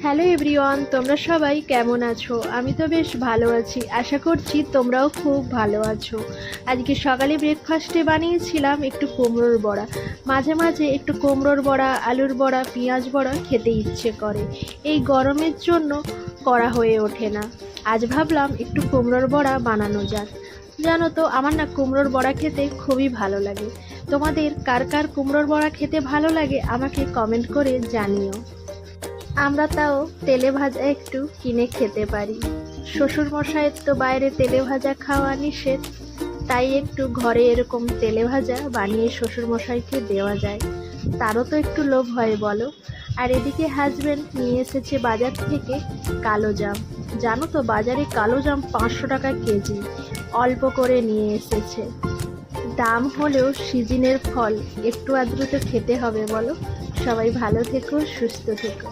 Hello everyone, তোমরা সবাই কেমন আছো? আমি তো বেশ ভালো আছি, আশা করছি তোমরাও খুব ভালো আছো। আজকে সকালে ব্রেকফাস্টে বানিয়েছিলাম একটু কুমড়োর বড়া। মাঝে মাঝে একটু কুমড়োর বড়া, আলুর বড়া, পেঁয়াজ বড়া খেতে ইচ্ছে করে। এই গরমের জন্য করা হয়ে ওঠে না। আজ ভাবলাম একটু কুমড়োর বড়া বানানো যাক। জানো তো, আমার না কুমড়োর বড়া খেতে খুবই ভালো লাগে। তোমাদের কার কার কুমড়োর বড়া খেতে ভালো লাগে আমাকে কমেন্ট করে জানিও। আমরা তাও তেলে ভাজা একটু কিনে খেতে পারি। শ্বশুর মশাইয়ের তো বাইরে তেলে ভাজা খাওয়া নিষেধ, তাই একটু ঘরে এরকম তেলে ভাজা বানিয়ে শ্বশুর মশাইকে দেওয়া যায়, তারও তো একটু লোভ হয় বলো। আর এদিকে হাজব্যান্ড নিয়ে এসেছে বাজার থেকে কালো জাম। জানো তো, বাজারে কালো জাম 500 টাকা কেজি, অল্প করে নিয়ে এসেছে। দাম হলেও সিজনের ফল, একটু আধটু তো খেতে হবে বলো। সবাই ভালো থেকো, সুস্থ থেকো।